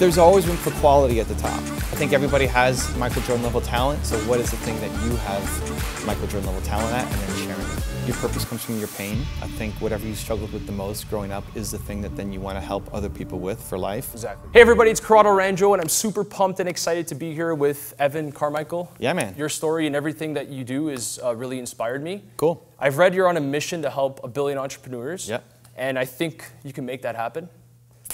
There's always room for quality at the top. I think everybody has Michael Jordan level talent, so what is the thing that you have Michael Jordan level talent at, and then sharing it. Your purpose comes from your pain. I think whatever you struggled with the most growing up is the thing that then you want to help other people with for life. Exactly. Hey everybody, it's Corrado Ranjo, and I'm super pumped and excited to be here with Evan Carmichael. Yeah, man. Your story and everything that you do is really inspired me. Cool. I've read you're on a mission to help 1 billion entrepreneurs. Yep. And I think you can make that happen.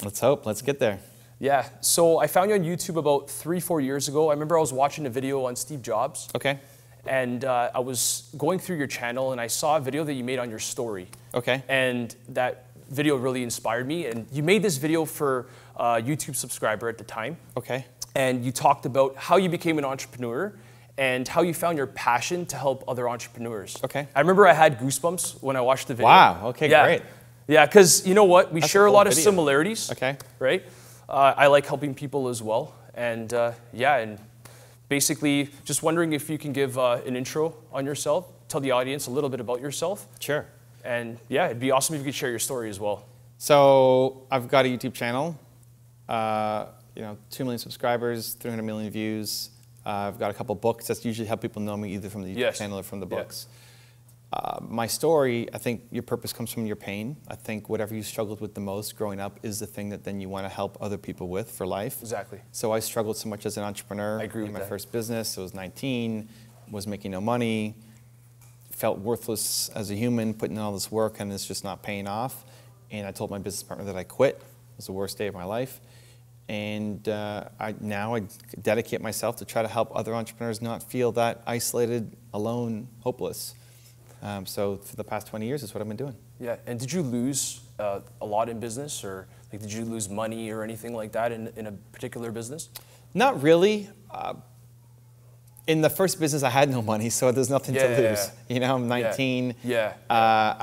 Let's hope. Let's get there. Yeah. So I found you on YouTube about 3-4 years ago. I remember I was watching a video on Steve Jobs. Okay. And I was going through your channel and I saw a video that you made on your story. Okay. And that video really inspired me. And you made this video for a YouTube subscriber at the time. Okay. And you talked about how you became an entrepreneur and how you found your passion to help other entrepreneurs. Okay. I remember I had goosebumps when I watched the video. Wow. Okay, yeah. great. Yeah, because you know what? We That's share a a cool lot of video. similarities. Okay. Right? I like helping people as well. And yeah, and basically just wondering if you can give an intro on yourself, tell the audience a little bit about yourself. Sure. And yeah, it'd be awesome if you could share your story as well. So I've got a YouTube channel, 2 million subscribers, 300 million views. I've got a couple books. That's usually how people know me, either from the YouTube channel or from the books. My story, I think your purpose comes from your pain. I think whatever you struggled with the most growing up is the thing that then you want to help other people with for life. Exactly. So I struggled so much as an entrepreneur. I agree with in my that. first business, I was 19, was making no money, felt worthless as a human, putting in all this work and it's just not paying off. And I told my business partner that I quit. It was the worst day of my life. And now I dedicate myself to try to help other entrepreneurs not feel that isolated, alone, hopeless. So for the past 20 years, that's what I've been doing. Yeah, and did you lose a lot in business, or like did you lose money or anything like that in a particular business? Not really. In the first business, I had no money, so there's nothing to lose. You know, I'm 19. Yeah. I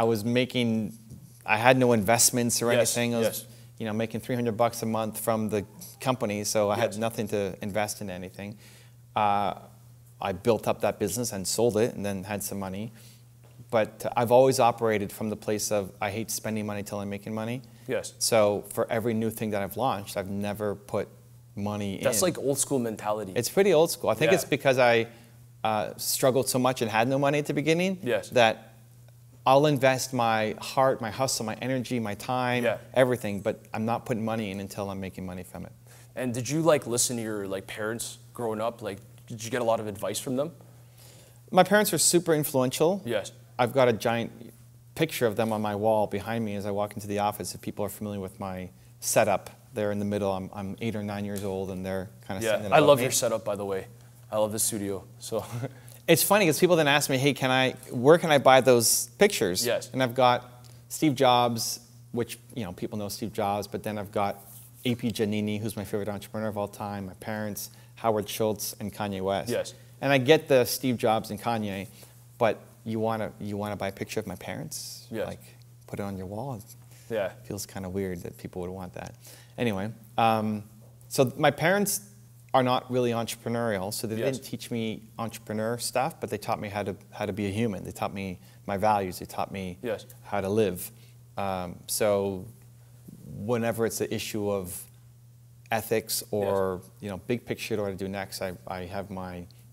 had no investments or anything. I was, Yes. making $300 a month from the company, so I had nothing to invest in anything. I built up that business and sold it, and then had some money. But I've always operated from the place of I hate spending money till I'm making money. Yes. So for every new thing that I've launched, I've never put money in. That's like old school mentality. It's pretty old school. I think it's because I struggled so much and had no money at the beginning that I'll invest my heart, my hustle, my energy, my time, everything, but I'm not putting money in until I'm making money from it. And did you like listen to your parents growing up? Like, did you get a lot of advice from them? My parents are super influential. Yes. I've got a giant picture of them on my wall behind me as I walk into the office. If people are familiar with my setup, they're in the middle. I'm 8 or 9 years old, and they're kind of sitting I love me. your setup, by the way. I love the studio. So it's funny because people then ask me, hey, where can I buy those pictures? Yes. And I've got Steve Jobs, which people know Steve Jobs, but then I've got A.P. Giannini, who's my favorite entrepreneur of all time, my parents, Howard Schultz, and Kanye West. Yes. And I get the Steve Jobs and Kanye, but you want to buy a picture of my parents? Yes. Like, put it on your wall? Yeah. It feels kind of weird that people would want that. Anyway, so my parents are not really entrepreneurial, so they didn't teach me entrepreneur stuff, but they taught me how to be a human. They taught me my values. They taught me how to live. So whenever it's an issue of ethics or big picture, what to do next, I have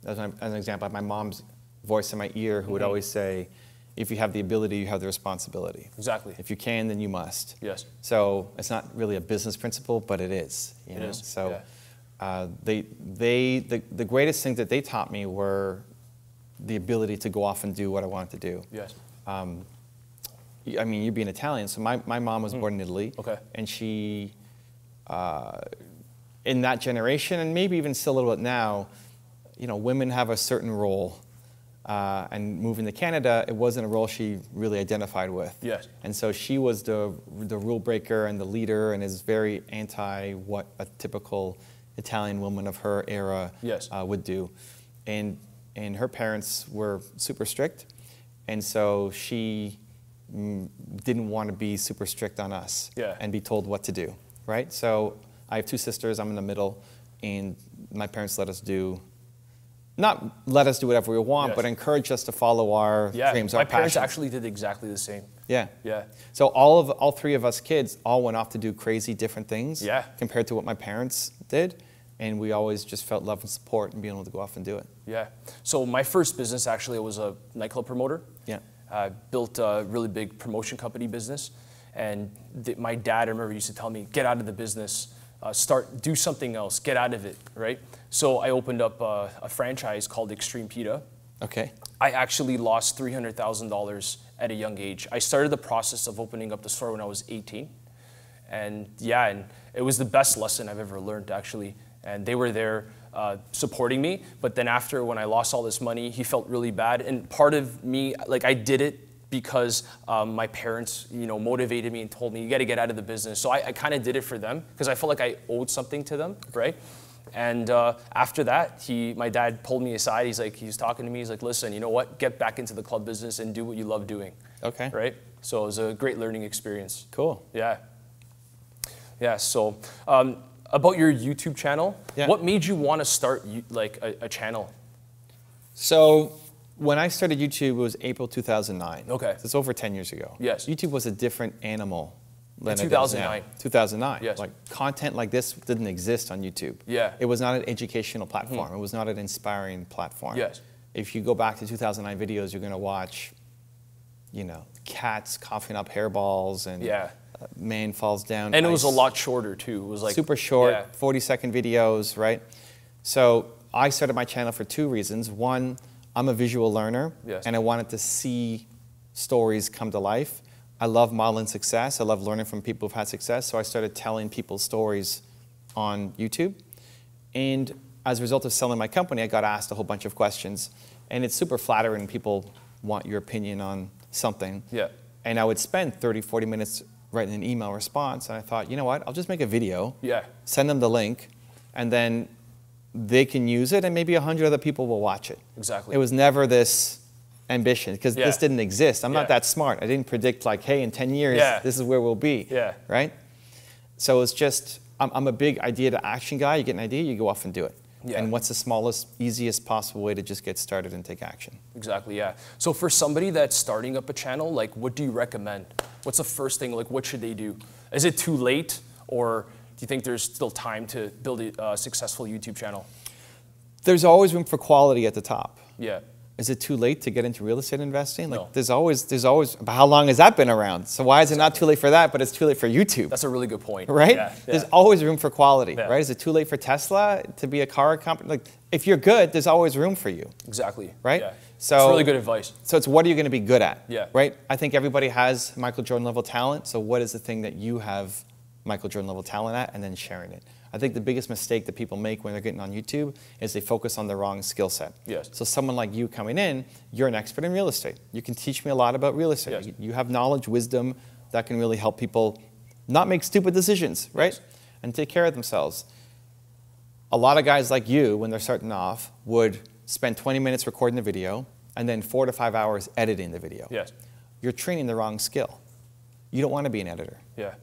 as an example, I have my mom's voice in my ear who would always say, if you have the ability, you have the responsibility. Exactly. If you can, then you must. Yes. So it's not really a business principle, but it is. It is. So the greatest things that they taught me were the ability to go off and do what I wanted to do. Yes. I mean, you being Italian, so my mom was born in Italy. Okay. And she, in that generation, and maybe even still a little bit now, women have a certain role. And moving to Canada, it wasn't a role she really identified with. Yes. And so she was the rule breaker and the leader, and is very anti what a typical Italian woman of her era would do. And her parents were super strict, and so she didn't want to be super strict on us and be told what to do, right? So I have 2 sisters, I'm in the middle, and my parents let us do not let us do whatever we want, Yes. but encourage us to follow our dreams, our my parents passions. actually did exactly the same. Yeah. Yeah. So all three of us kids all went off to do crazy different things Yeah. compared to what my parents did. And we always just felt love and support and being able to go off and do it. Yeah. So my first business actually was a nightclub promoter. Yeah. I built a really big promotion company business. And my dad, I remember, used to tell me, get out of the business, do something else, get out of it, right? So I opened up a franchise called Extreme PETA. Okay. I actually lost $300,000 at a young age. I started the process of opening up the store when I was 18. And yeah, and it was the best lesson I've ever learned, actually. And they were there supporting me. But then after, when I lost all this money, he felt really bad. And part of me, like, I did it because my parents, motivated me and told me, you got to get out of the business. So I kind of did it for them because I felt like I owed something to them, right? And after that, my dad pulled me aside. He was talking to me. He's like, listen, you know what? Get back into the club business and do what you love doing. Okay. Right? So it was a great learning experience. Cool. Yeah. Yeah. So about your YouTube channel, what made you want to start like a channel? So when I started YouTube, it was April 2009. Okay. So it's over 10 years ago. Yes. YouTube was a different animal than In it is now. 2009. 2009. Yes. Like content like this didn't exist on YouTube. Yeah. It was not an educational platform. It was not an inspiring platform. Yes. If you go back to 2009 videos, you're going to watch, cats coughing up hairballs and man falls down. And it was a lot shorter too. It was like super short, 40-second videos, right? So I started my channel for two reasons. One, I'm a visual learner, and I wanted to see stories come to life. I love modeling success. I love learning from people who've had success. So I started telling people stories on YouTube. And as a result of selling my company, I got asked a whole bunch of questions. And it's super flattering when people want your opinion on something. Yeah. And I would spend 30, 40 minutes writing an email response. And I thought, you know what? I'll just make a video, send them the link, and then they can use it, and maybe 100 other people will watch it. Exactly. It was never this ambition, because this didn't exist. I'm not that smart. I didn't predict, like, hey, in 10 years, this is where we'll be, right? So it's just, I'm a big idea to action guy. You get an idea, you go off and do it. And what's the smallest, easiest possible way to just get started and take action? Exactly, yeah. So for somebody that's starting up a channel, like, what do you recommend? What's the first thing, like, what should they do? Is it too late, or do you think there's still time to build a successful YouTube channel? There's always room for quality at the top. Yeah. Is it too late to get into real estate investing? Like, No. there's always, but how long has that been around? So why is it not too late for that, but it's too late for YouTube? That's a really good point. Right? Yeah. There's always room for quality, right? Is it too late for Tesla to be a car company? Like, if you're good, there's always room for you. Exactly. Right? Yeah. So it's really good advice. So it's what are you going to be good at? Yeah. Right? I think everybody has Michael Jordan level talent. So what is the thing that you have Michael Jordan level talent at, and then sharing it? I think the biggest mistake that people make when they're getting on YouTube is they focus on the wrong skill set. Yes. So someone like you coming in, you're an expert in real estate. You can teach me a lot about real estate. Yes. You have knowledge, wisdom that can really help people not make stupid decisions, right? Yes. And take care of themselves. A lot of guys like you, when they're starting off, would spend 20 minutes recording the video and then 4 to 5 hours editing the video. Yes. You're training the wrong skill. You don't want to be an editor. Yeah.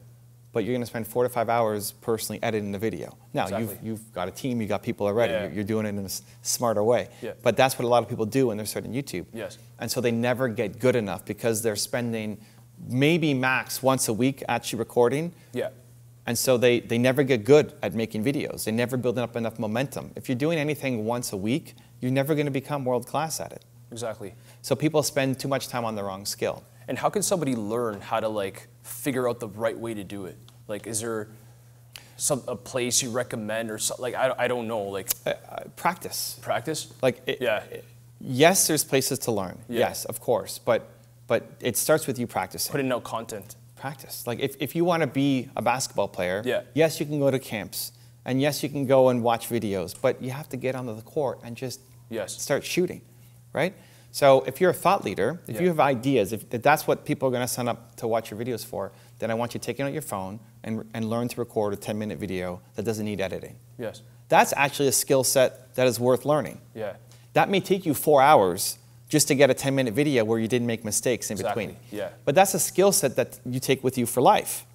But you're going to spend 4 to 5 hours personally editing the video. Now, you've got a team, you've got people already. Yeah. You're doing it in a smarter way. Yeah. But that's what a lot of people do when they're starting YouTube. Yes. And so they never get good enough because they're spending maybe max once a week actually recording. Yeah. And so they never get good at making videos. They never build up enough momentum. If you're doing anything once a week, you're never going to become world class at it. Exactly. So people spend too much time on the wrong skill. And how can somebody learn how to, like, figure out the right way to do it? Like, is there a place you recommend, or something? Like, I don't know, like practice. Practice? Like, yes, there's places to learn. Yeah. Yes, of course. But it starts with you practicing. Putting out content. Practice. Like, if you want to be a basketball player, Yeah. yes, you can go to camps. And yes, you can go and watch videos. But you have to get onto the court and just start shooting, right? So if you're a thought leader, if you have ideas, if that's what people are going to sign up to watch your videos for, then I want you taking out your phone and learn to record a 10-minute video that doesn't need editing. Yes. That's actually a skill set that is worth learning. Yeah. That may take you 4 hours just to get a 10-minute video where you didn't make mistakes in between. Yeah. But that's a skill set that you take with you for life.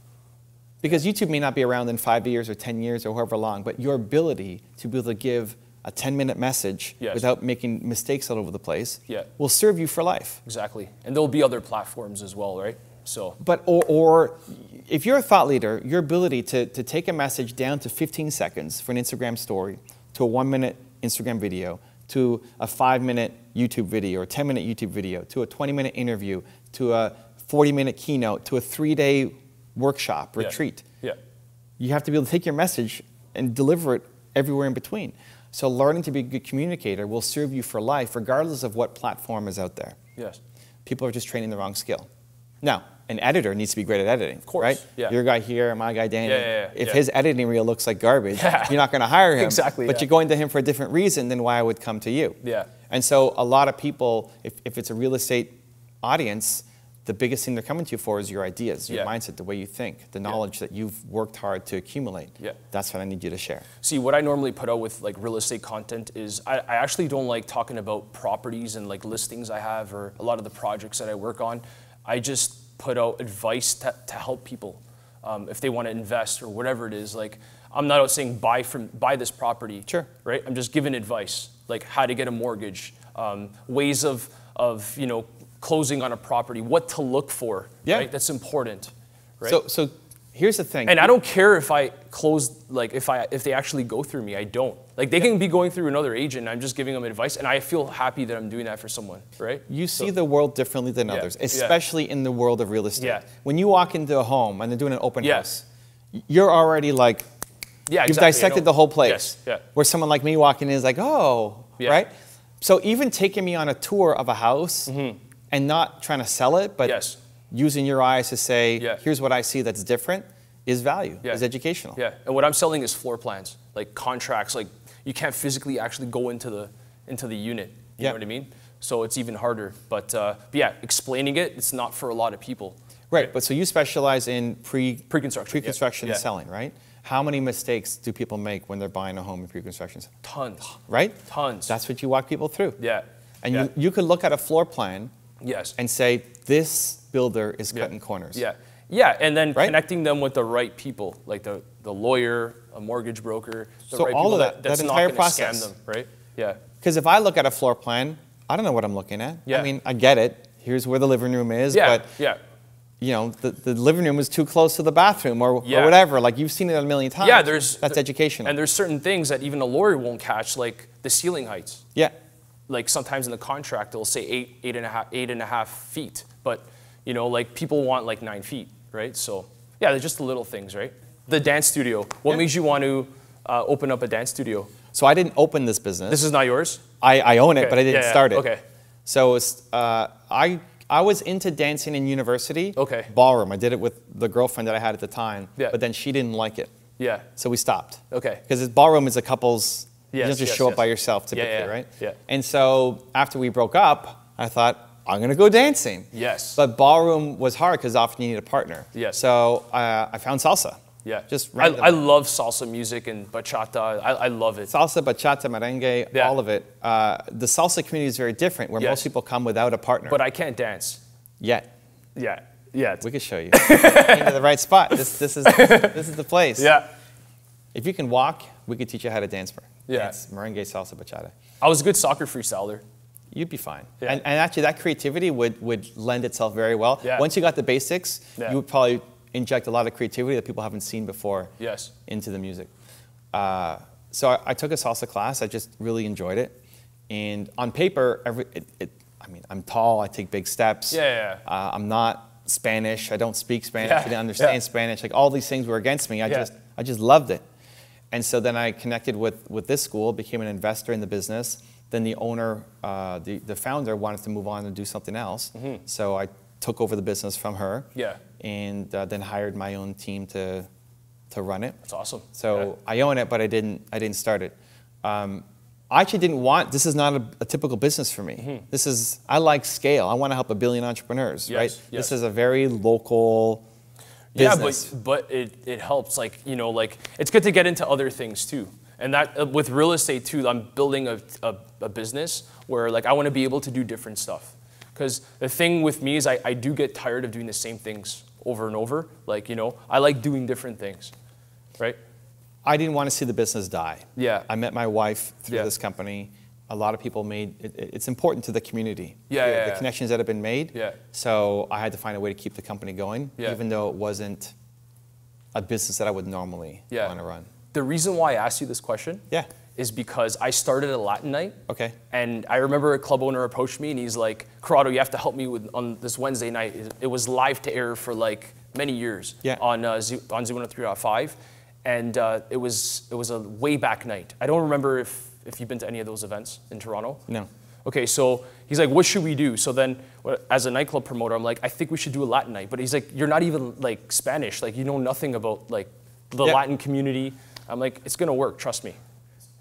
Because YouTube may not be around in 5 years or 10 years or however long, but your ability to be able to give a 10-minute message Yes. without making mistakes all over the place Yeah. will serve you for life. Exactly. And there'll be other platforms as well, right? So, But, or if you're a thought leader, your ability to take a message down to 15 seconds for an Instagram story, to a 1-minute Instagram video, to a 5-minute YouTube video, or a 10-minute YouTube video, to a 20-minute interview, to a 40-minute keynote, to a 3-day workshop, retreat. yeah. You have to be able to take your message and deliver it everywhere in between. So learning to be a good communicator will serve you for life, regardless of what platform is out there. Yes. People are just training the wrong skill. Now, an editor needs to be great at editing, Of course, right? yeah. Your guy here, my guy Danny. Yeah. If his editing reel looks like garbage, Yeah. you're not going to hire him. Exactly, But yeah. you're going to him for a different reason than why I would come to you. Yeah. And so a lot of people, if it's a real estate audience, the biggest thing they're coming to you for is your ideas, your Yeah. mindset, the way you think, the knowledge that you've worked hard to accumulate. Yeah. That's what I need you to share. See, what I normally put out with like real estate content is I actually don't like talking about properties and like listings I have or a lot of the projects that I work on. I just put out advice to help people if they want to invest or whatever it is. Like, I'm not out saying buy this property. Sure. Right? I'm just giving advice, like how to get a mortgage, ways of closing on a property, what to look for. Yeah. Right? That's important. Right? So here's the thing. And I don't care if I close, like if they actually go through me, I don't. Like they can be going through another agent, I'm just giving them advice, and I feel happy that I'm doing that for someone, right? You see the world differently than others, yeah. especially in the world of real estate. Yeah. When you walk into a home and they're doing an open Yeah. house, you're already like, Yeah, you've exactly. I dissected know. the whole place. Yes, yeah. Where someone like me walking in is like, oh, Yeah. right? So even taking me on a tour of a house and not trying to sell it, but Yes. using your eyes to say, Yeah. here's what I see that's different, is value, Yeah. is educational. Yeah, and what I'm selling is floor plans, like contracts. Like you can't physically actually go into the unit. You Yeah. know what I mean? So it's even harder. But yeah, explaining it, it's not for a lot of people. Right, but so you specialize in Pre-construction, pre-construction yeah. selling, right? How many mistakes do people make when they're buying a home in pre-construction? Tons. Right? Tons. That's what you walk people through. Yeah. And yeah. you could look at a floor plan Yes. and say, this builder is Yeah. cutting corners. Yeah. Yeah, and then Right? connecting them with the right people, like the lawyer, a mortgage broker, the So right all people of that that's entire not going to scam process. them, right? Yeah. Because if I look at a floor plan, I don't know what I'm looking at. Yeah. I mean, I get it. Here's where the living room is, Yeah. but yeah. you know, the living room is too close to the bathroom or Yeah. whatever. Like you've seen it a million times. Yeah, That's educational. And there's certain things that even a lawyer won't catch, like the ceiling heights. yeah. Like sometimes in the contract it'll say 8.5 feet, but you know, like people want like 9 feet, right? So yeah, they're just the little things, right? The dance studio. What Yeah. made you want to open up a dance studio? So I didn't open this business. This is not yours? I own it, Okay. but I didn't Yeah, start it. okay. So it's, I was into dancing in university. Okay. Ballroom. I did it with the girlfriend that I had at the time. Yeah. But then she didn't like it. Yeah. So we stopped. Okay. Because ballroom is a couple's, you Yes, don't just yes, show up yes. by yourself typically, yeah. right? Yeah. And so after we broke up, I thought, I'm going to go dancing. Yes. But ballroom was hard because often you need a partner. Yes. So I found salsa. Yeah. Just I randomly. love salsa music and bachata. I love it. Salsa, bachata, merengue, Yeah. all of it. The salsa community is very different, where Yes. most people come without a partner. But I can't dance. Yet. Yeah. Yeah. We could show you. Into the right spot. This is the place. Yeah. If you can walk, we could teach you how to dance. Yeah. Dance merengue, salsa, bachata. I was a good soccer freestyler. You'd be fine. Yeah. And actually, that creativity would lend itself very well. Yeah. Once you got the basics, Yeah. you would probably inject a lot of creativity that people haven't seen before Yes. into the music. So I took a salsa class. I just really enjoyed it. And on paper, I mean, I'm tall. I take big steps. Yeah. I'm not Spanish. I don't speak Spanish. Yeah, I didn't understand yeah. Spanish. Like all these things were against me. I Yeah. just loved it. And so then I connected with this school, became an investor in the business. Then the owner, the founder, wanted to move on and do something else. So I took over the business from her. Yeah. And then hired my own team to run it. That's awesome. So I own it, but I didn't start it. I actually didn't want. This is not a typical business for me. This is, I like scale. I want to help 1 billion entrepreneurs, Yes, right? yes. This is a very local Yeah, business. but it helps. Like, you know, like it's good to get into other things too. And that with real estate too, I'm building a business where like I want to be able to do different stuff. Because the thing with me is I do get tired of doing the same things over and over. Like, you know, I like doing different things, right? I didn't want to see the business die. Yeah. I met my wife through Yeah. this company. A lot of people made it's important to the community. Yeah, the connections that have been made. Yeah. So I had to find a way to keep the company going, Yeah. even though it wasn't a business that I would normally want to run. The reason why I asked you this question is because I started a Latin night. Okay. And I remember a club owner approached me and he's like, Corrado, you have to help me on this Wednesday night. It was live to air for like many years on Z103.5. And it was a way back night. I don't remember if you've been to any of those events in Toronto. No. Okay, so he's like, what should we do? So then as a nightclub promoter, I'm like, I think we should do a Latin night. But he's like, you're not even like Spanish. Like you know nothing about like the Latin community. I'm like, it's gonna work, trust me.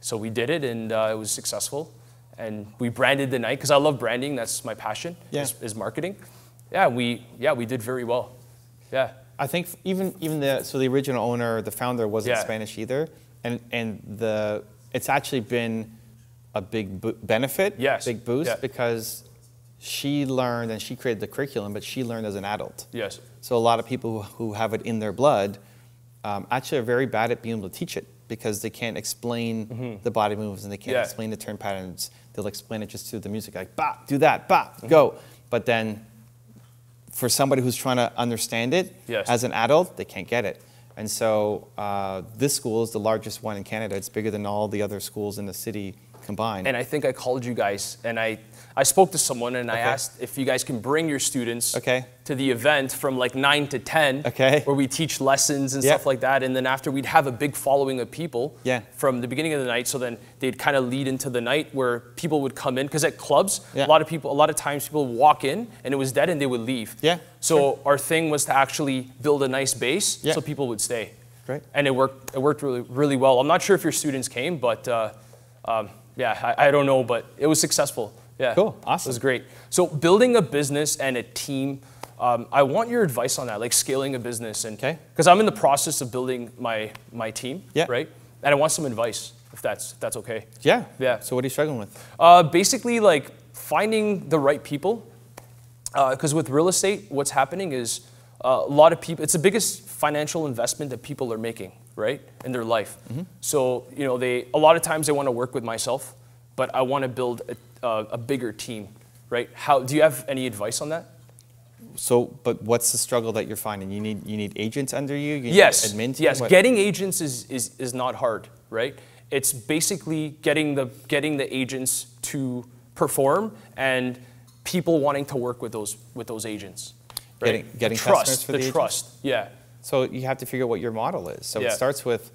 So we did it and it was successful. And we branded the night, because I love branding, that's my passion, is marketing. Yeah, we did very well. Yeah. I think even the original owner, the founder, wasn't Spanish either. And it's actually been a big benefit, big boost, because she learned and she created the curriculum, but she learned as an adult. Yes. So a lot of people who have it in their blood actually are very bad at being able to teach it, because they can't explain the body moves and they can't explain the turn patterns. They'll explain it just through the music, like, bah, do that, bah, go. But then for somebody who's trying to understand it as an adult, they can't get it. And so this school is the largest one in Canada. It's bigger than all the other schools in the city combined. And I think I called you guys, and I spoke to someone, and I asked if you guys can bring your students to the event from like 9 to 10, where we teach lessons and stuff like that. And then after, we'd have a big following of people from the beginning of the night. So then they'd kind of lead into the night where people would come in, because at clubs, a lot of times people would walk in and it was dead and they would leave. So our thing was to actually build a nice base so people would stay. Great. And it worked really, really well. I'm not sure if your students came, but I don't know, but it was successful. Yeah. Cool. Awesome. It was great. So building a business and a team, I want your advice on that, like scaling a business. And because I'm in the process of building my team, right? And I want some advice, if that's okay. Yeah. Yeah. So what are you struggling with? Basically, like finding the right people. Because with real estate, what's happening is a lot of people, it's the biggest financial investment that people are making, right, in their life. So, you know, a lot of times they want to work with myself, but I want to build a bigger team, right? Do you have any advice on that? So, but what's the struggle that you're finding? You need agents under you? You yes. Need admin team? Yes. Getting agents is not hard, right? It's basically getting the agents to perform and people wanting to work with those agents. Right? Getting the customers for the agents? trust. Yeah. So you have to figure out what your model is. So it starts with,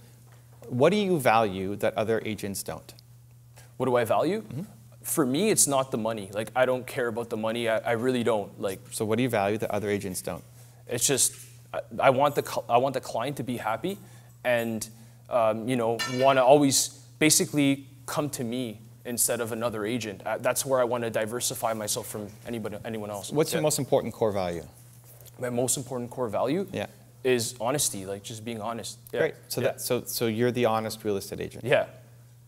what do you value that other agents don't? What do I value? For me, it's not the money. Like, I don't care about the money. I really don't. Like. So what do you value that other agents don't? It's just, I want the client to be happy, and you know, want to always basically come to me instead of another agent. That's where I want to diversify myself from anyone else. What's your most important core value? My most important core value is honesty, like just being honest. Great. So so you're the honest real estate agent. Yeah.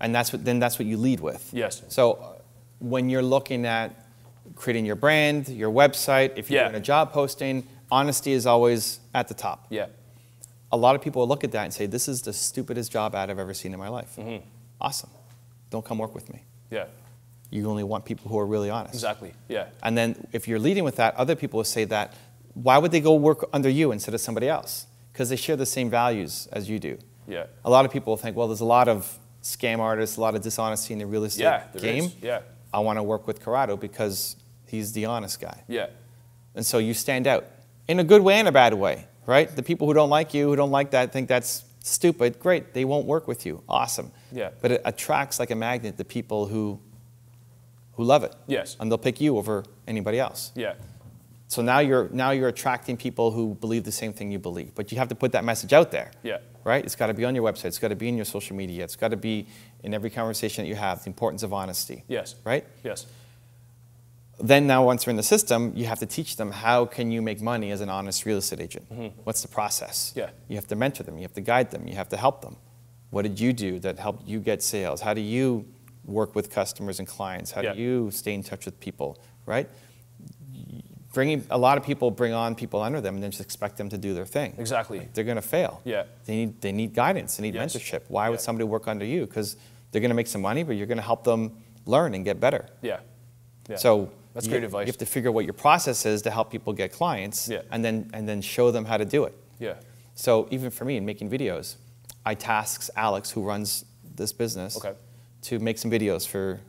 And that's what you lead with. Yes. So when you're looking at creating your brand, your website, if you're doing a job posting, honesty is always at the top. Yeah. A lot of people will look at that and say, this is the stupidest job ad I've ever seen in my life. Awesome. Don't come work with me. Yeah. You only want people who are really honest. Exactly. Yeah. And then if you're leading with that, other people will say that, why would they go work under you instead of somebody else? Because they share the same values as you do. Yeah. A lot of people think, well, there's a lot of scam artists, a lot of dishonesty in the real estate game. Yeah. I want to work with Corrado because he's the honest guy. Yeah. And so you stand out in a good way and a bad way, right? The people who don't like you, who don't like that, think that's stupid. Great. They won't work with you. Awesome. Yeah. But it attracts like a magnet the people who love it. Yes. And they'll pick you over anybody else. Yeah. So now you're attracting people who believe the same thing you believe. But you have to put that message out there. Yeah. Right? It's got to be on your website. It's got to be in your social media. It's got to be in every conversation that you have, the importance of honesty. Yes. Right? Yes. Then now once they're in the system, you have to teach them, how can you make money as an honest real estate agent? What's the process? Yeah. You have to mentor them. You have to guide them. You have to help them. What did you do that helped you get sales? How do you work with customers and clients? How do you stay in touch with people? Right? bringing a lot of people bring on people under them and then just expect them to do their thing. Exactly. Like, they're going to fail. Yeah. They need guidance. They need Yes. mentorship. Why would somebody work under you? Because they're going to make some money, but you're going to help them learn and get better. Yeah. Yeah. So that's great advice. You have to figure out what your process is to help people get clients, Yeah. and then show them how to do it. Yeah. So even for me in making videos, I task Alex, who runs this business, to make some videos for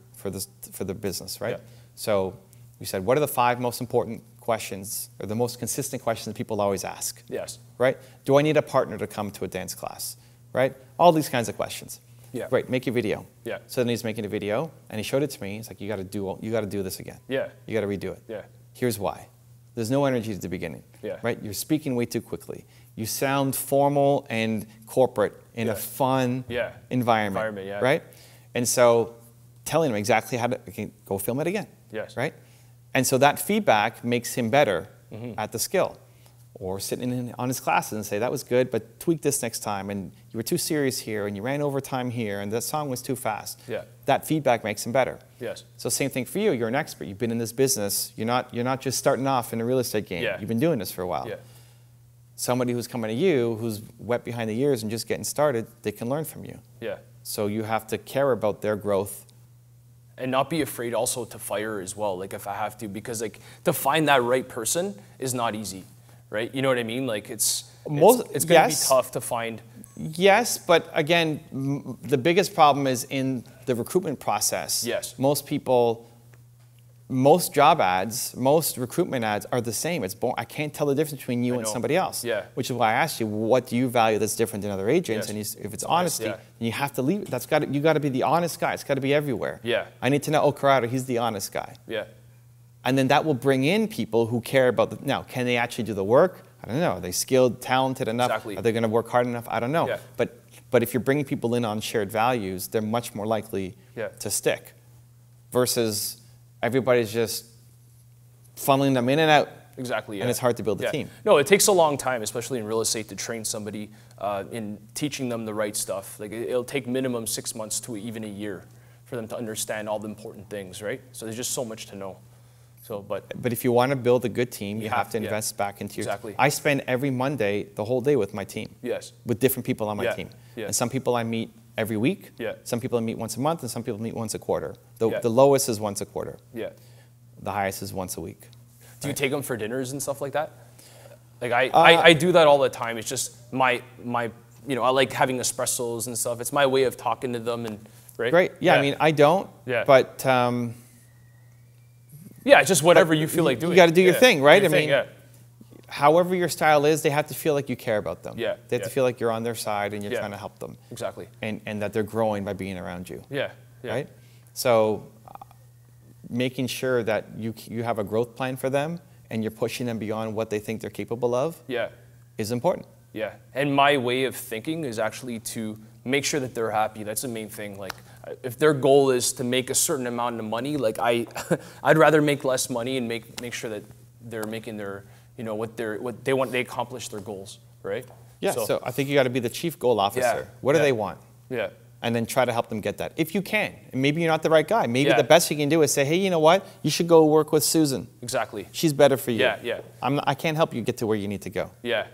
the business, right? Yeah. So we said, what are the 5 most important questions, or the most consistent questions that people always ask? Yes. Right? Do I need a partner to come to a dance class? Right? All these kinds of questions. Yeah. Great, make your video. Yeah. So then he's making a video, and he showed it to me. He's like, you got to do this again. Yeah. You got to redo it. Yeah. Here's why. There's no energy at the beginning. Yeah. Right? You're speaking way too quickly. You sound formal and corporate in a fun environment. Yeah. Right? And so telling him exactly how to go film it again. Yes. Right? And so that feedback makes him better at the skill. Or sitting on his classes and say, that was good, but tweak this next time, and you were too serious here, and you ran over time here, and that song was too fast. Yeah. That feedback makes him better. Yes. So same thing for you. You're an expert. You've been in this business. You're not just starting off in a real estate game. Yeah. You've been doing this for a while. Yeah. Somebody who's coming to you, who's wet behind the ears and just getting started, they can learn from you. Yeah. So you have to care about their growth. And not be afraid also to fire as well, like if I have to, because like to find that right person is not easy, right? You know what I mean? Like it's going to be tough to find. Yes, but again, the biggest problem is in the recruitment process. Yes. Most job ads, most recruitment ads are the same. I can't tell the difference between you and somebody else. Yeah. Which is why I asked you, what do you value that's different than other agents? Yes. And if it's honesty, Yeah. then you have to leave. You got to be the honest guy. It's got to be everywhere. Yeah. I need to know, Corrado, he's the honest guy. Yeah. And then that will bring in people who care about now, can they actually do the work? I don't know. Are they skilled, talented enough? Exactly. Are they going to work hard enough? I don't know. Yeah. But if you're bringing people in on shared values, they're much more likely to stick versus everybody's just funneling them in and out. Exactly. Yeah. And it's hard to build a team. No, it takes a long time, especially in real estate, to train somebody in teaching them the right stuff. Like it'll take minimum 6 months to even a year for them to understand all the important things, right? So there's just so much to know. So, but if you want to build a good team, you have to invest back into your. Exactly. I spend every Monday, the whole day with my team. Yes. With different people on my team. Yeah. And some people I meet every week. Yeah. Some people I meet once a month, and some people meet once a quarter. The lowest is once a quarter. Yeah. The highest is once a week. Do you take them for dinners and stuff like that? Like I do that all the time. It's just my I like having espressos and stuff. It's my way of talking to them and right. Great. Yeah. I mean, I don't. Yeah. But. Yeah, it's just whatever you feel like doing. You got to do your thing, right? Yeah. However your style is, they have to feel like you care about them. Yeah. They have to feel like you're on their side and you're Yeah. trying to help them. Exactly. And that they're growing by being around you. Yeah. Right? So making sure that you have a growth plan for them and you're pushing them beyond what they think they're capable of is important. Yeah. And my way of thinking is actually to make sure that they're happy. That's the main thing. Like if their goal is to make a certain amount of money, like I'd rather make less money and make sure that they're making their, what they want, they accomplish their goals, right? Yeah, so I think you got to be the chief goal officer. Yeah. What do they want? Yeah. And then try to help them get that. If you can. And maybe you're not the right guy. Maybe the best you can do is say, hey, you know what? You should go work with Susan. Exactly. She's better for you. Yeah. I can't help you get to where you need to go. Yeah.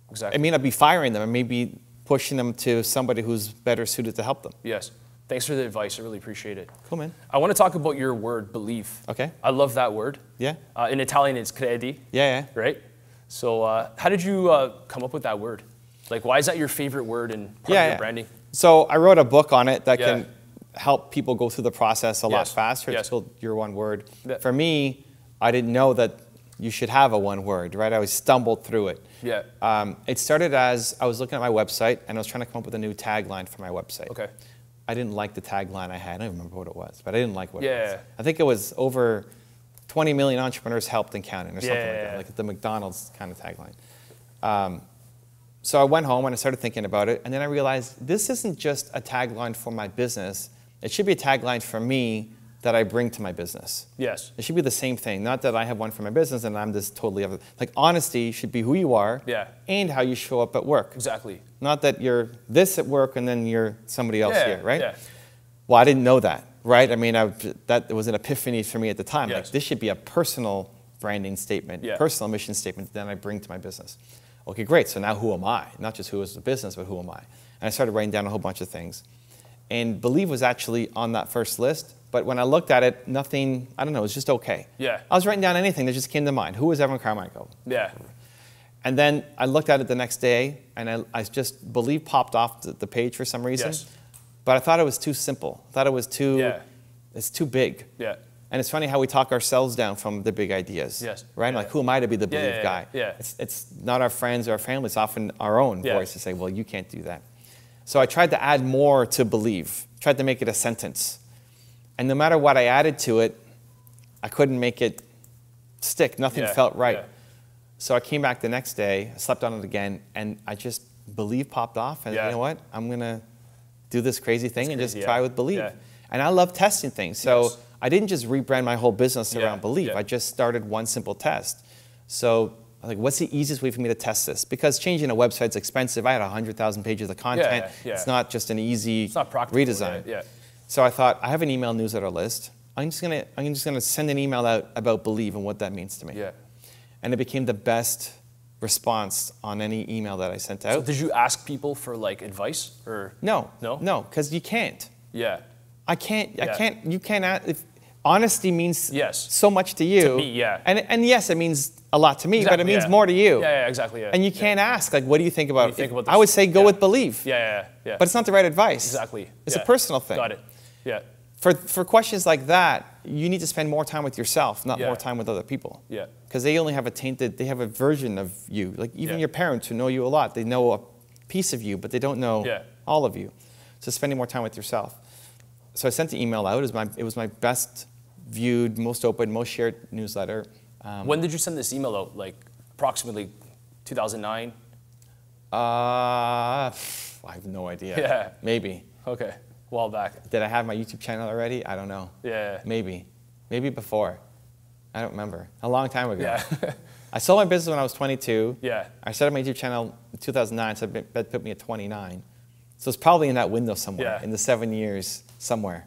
Exactly. It may not be firing them. It may be pushing them to somebody who's better suited to help them. Yes. Thanks for the advice. I really appreciate it. Cool, man. I want to talk about your word, belief. Okay. I love that word. Yeah. In Italian, it's credi. Yeah. Right? So how did you come up with that word? Like, why is that your favorite word and part of your branding? So I wrote a book on it that can help people go through the process a lot faster. It's called Your One Word. For me, I didn't know that you should have a one word, right? I stumbled through it. Yeah. It started as I was looking at my website and I was trying to come up with a new tagline for my website. Okay. I didn't like the tagline I had. I don't even remember what it was, but I didn't like what it was. Yeah. I think it was over 20 million entrepreneurs helped in counting or something like Yeah. that, like the McDonald's kind of tagline. So I went home and I started thinking about it, and then I realized this isn't just a tagline for my business. It should be a tagline for me that I bring to my business. Yes. It should be the same thing, not that I have one for my business and I'm this totally other. Like honesty should be who you are and how you show up at work. Exactly. Not that you're this at work and then you're somebody else here, right? Yeah. Well, I didn't know that, right? I mean, that was an epiphany for me at the time. Yes. Like, this should be a personal branding statement, Yeah. personal mission statement that then I bring to my business. Okay, great. So now who am I? Not just who is the business, but who am I? And I started writing down a whole bunch of things. And Believe was actually on that first list. But when I looked at it, nothing, I don't know, it was just okay. Yeah. I was writing down anything that just came to mind. Who was Evan Carmichael? Yeah. And then I looked at it the next day, and I just Believe popped off the page for some reason. Yes. But I thought it was too simple. I thought it was too, Yeah. it's too big. Yeah. And it's funny how we talk ourselves down from the big ideas. Yes. Right? Yeah. Like, who am I to be the Believe guy? Yeah. It's not our friends or our family. It's often our own Yeah. voice to say, well, you can't do that. So I tried to add more to Believe, tried to make it a sentence. And no matter what I added to it, I couldn't make it stick. Nothing Yeah. felt right. Yeah. So I came back the next day, I slept on it again, and I just Believe popped off. And Yeah. you know what? I'm going to do this crazy thing and crazy, just try with Believe. Yeah. And I love testing things. So Yes. I didn't just rebrand my whole business Yeah. around Believe. Yeah. I just started one simple test. So I was like, what's the easiest way for me to test this? Because changing a website's expensive. I had 100,000 pages of content. Yeah. It's not just an easy It's not practical. redesign. Yeah. So I thought, I have an email newsletter list. I'm just gonna send an email out about Believe and what that means to me. Yeah. And it became the best response on any email that I sent out. So did you ask people for like advice or? No, No? because you can't. Yeah. I can't. Yeah. You can't. If honesty means Yes. so much to you. To me, yeah. And yes, it means a lot to me, but it Exactly, means yeah. more to you. Yeah, exactly. Yeah. And you can't ask, like, what do you think about do you think about I this? would say go Yeah. with Believe. Yeah. But it's not the right advice. Exactly. It's Yeah. a personal thing. Got it. Yeah. For questions like that, you need to spend more time with yourself, not Yeah. more time with other people. Yeah. Because they only have they have a version of you. Like even Yeah. your parents who know you a lot, they know a piece of you, but they don't know Yeah. all of you. So spending more time with yourself. So I sent the email out. It was my best viewed, most open, most shared newsletter. When did you send this email out? Like approximately 2009? I have no idea. Yeah. Maybe. Okay. A while back. Did I have my YouTube channel already? I don't know. Yeah. Maybe. Maybe before. I don't remember. A long time ago. Yeah. I sold my business when I was 22. Yeah. I started my YouTube channel in 2009, so that put me at 29. So it's probably in that window somewhere, Yeah. in the 7 years somewhere.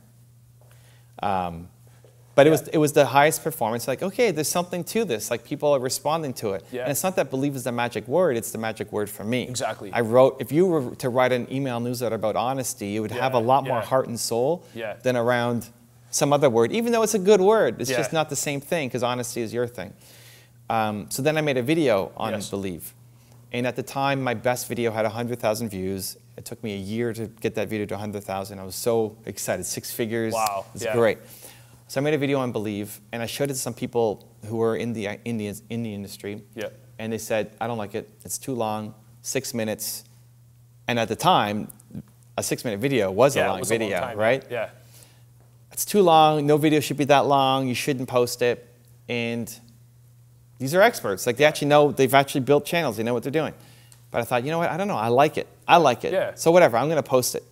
But it was the highest performance. Like, okay, there's something to this. Like people are responding to it. Yeah. And it's not that Believe is the magic word. It's the magic word for me. Exactly. If you were to write an email newsletter about honesty, it would have a lot more Yeah. heart and soul Yeah. than around some other word. Even though it's a good word, it's Yeah. just not the same thing because honesty is your thing. So then I made a video on Yes. Believe. And at the time, my best video had 100,000 views. It took me a year to get that video to 100,000. I was so excited, 6 figures. Wow. It's Yeah. great. So I made a video on Believe, and I showed it to some people who were in the industry. Yeah. And they said, I don't like it. It's too long, 6 minutes. And at the time, a 6-minute video was Yeah, a it long was a long video, time, right? Yeah. It's too long. No video should be that long. You shouldn't post it. And these are experts. Like they've actually built channels. They know what they're doing. But I thought, you know what? I don't know. I like it. Yeah. So whatever. I'm going to post it.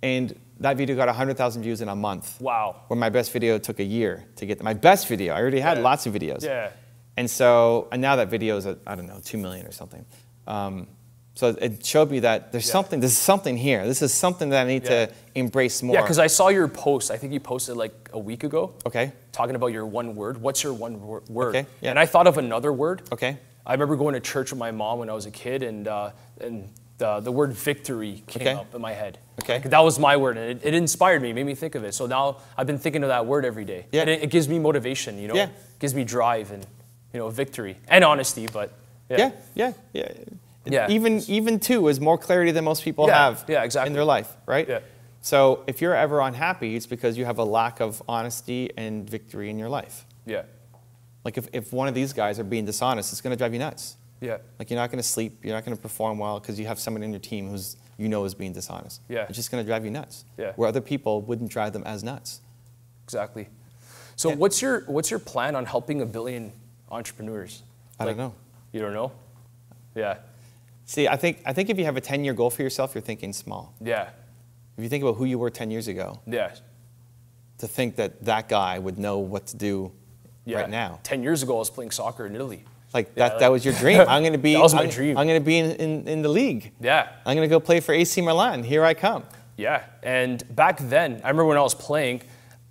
And that video got 100,000 views in a month. Wow. Where my best video took a year to get my best video. I already had Yeah. lots of videos. Yeah. And now that video is at, I don't know, 2 million or something. So it showed me that there's something here. This is something that I need Yeah. to embrace more. Yeah, because I saw your post. I think you posted like a week ago. Okay. Talking about your one word. What's your one word? Okay, yeah. And I thought of another word. Okay. I remember going to church with my mom when I was a kid, and the word victory came Okay. up in my head. Okay. Like, that was my word, and it inspired me, made me think of it. So now I've been thinking of that word every day. Yeah. And it gives me motivation, you know? Yeah. It gives me drive and, victory and honesty, but Yeah. Yeah. Even 2 is more clarity than most people Yeah, have yeah, exactly. in their life, right? Yeah. So if you're ever unhappy, it's because you have a lack of honesty and victory in your life. Yeah. Like if one of these guys are being dishonest, it's going to drive you nuts. Yeah. Like you're not going to sleep, you're not going to perform well because you have someone in your team who's is being dishonest. Yeah. It's just going to drive you nuts. Yeah. Where other people wouldn't drive them as nuts. Exactly. So Yeah. what's your plan on helping 1 billion entrepreneurs? I don't know. You don't know? Yeah. See, I think if you have a 10-year goal for yourself, you're thinking small. Yeah. If you think about who you were 10 years ago, Yeah. to think that guy would know what to do Yeah. right now. 10 years ago, I was playing soccer in Italy. Like Yeah, that was your dream. I'm going to be. That was my dream. I'm going to be in the league. Yeah. I'm going to go play for AC Milan. Here I come. Yeah. And back then, I remember when I was playing,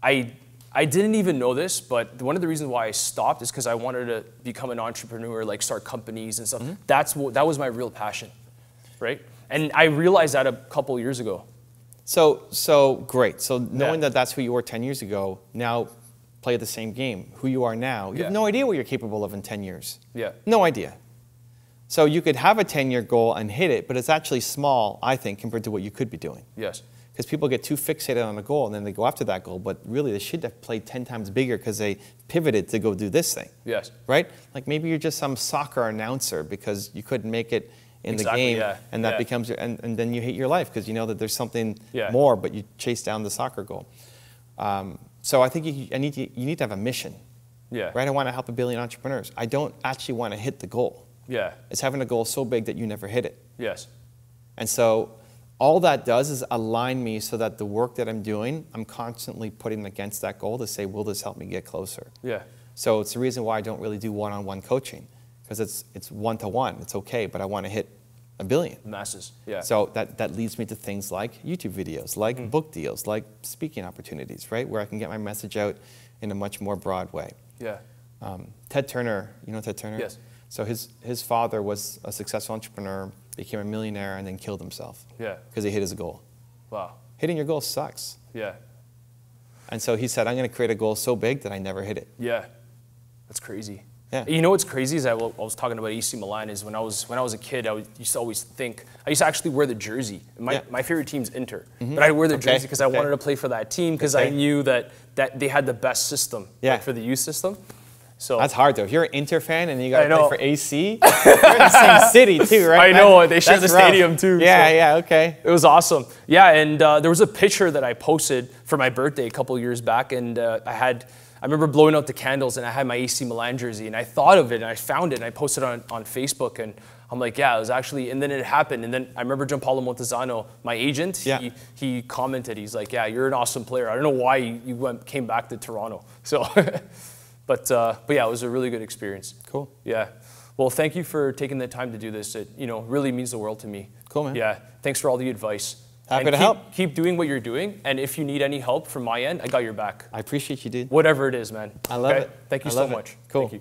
I I didn't even know this, but one of the reasons why I stopped is because I wanted to become an entrepreneur, like start companies and stuff. That was my real passion, right? And I realized that a couple years ago. So great. So knowing that that's who you were 10 years ago, now play the same game. Who you are now, you have no idea what you're capable of in 10 years. Yeah. No idea. So you could have a 10-year goal and hit it, but it's actually small, I think, compared to what you could be doing. Yes. Because people get too fixated on a goal and then they go after that goal, but really they should have played 10 times bigger because they pivoted to go do this thing. Yes. Right? Like maybe you're just some soccer announcer because you couldn't make it in the game, and that becomes your, and then you hate your life because you know that there's something more, but you chase down the soccer goal. So I think you need to have a mission. Yeah. Right? I want to help 1 billion entrepreneurs. I don't actually want to hit the goal. Yeah. It's having a goal so big that you never hit it. Yes. And so all that does is align me so that the work that I'm doing, I'm constantly putting against that goal to say, will this help me get closer? Yeah. So it's the reason why I don't really do one-on-one coaching, because it's one-to-one. It's okay, but I want to hit 1 billion. Masses. Yeah. So that leads me to things like YouTube videos, like book deals, like speaking opportunities, right? Where I can get my message out in a much more broad way. Yeah. Ted Turner, you know Ted Turner? Yes. So his father was a successful entrepreneur, became a millionaire, and then killed himself. Yeah. Because he hit his goal. Wow. Hitting your goal sucks. Yeah. And so he said, I'm going to create a goal so big that I never hit it. Yeah. That's crazy. Yeah. You know what's crazy is that I was talking about AC Milan is when I was a kid, I used to always think, I used to actually wear the jersey. My favorite team's Inter, but I'd wear the jersey because I wanted to play for that team because I knew that they had the best system like for the youth system. So that's hard though. If you're an Inter fan and you got to play for AC, you're in the same city too, right? I know, they share the stadium too. Yeah, so. yeah, okay. It was awesome. Yeah, and there was a picture that I posted for my birthday a couple years back, and I remember blowing out the candles, and I had my AC Milan jersey, and I thought of it, and I found it, and I posted it on Facebook, and I'm like, yeah, it was actually, and then it happened, and then I remember Gianpaolo Montesano, my agent, he commented, he's like, yeah, you're an awesome player. I don't know why you came back to Toronto. So, but yeah, it was a really good experience. Cool. Yeah. Well, thank you for taking the time to do this. It really means the world to me. Cool, man. Yeah. Thanks for all the advice. Happy to help. Keep doing what you're doing, and if you need any help from my end, I got your back. I appreciate you, dude. Whatever it is, man. I love it. Thank you so much. Cool. Thank you.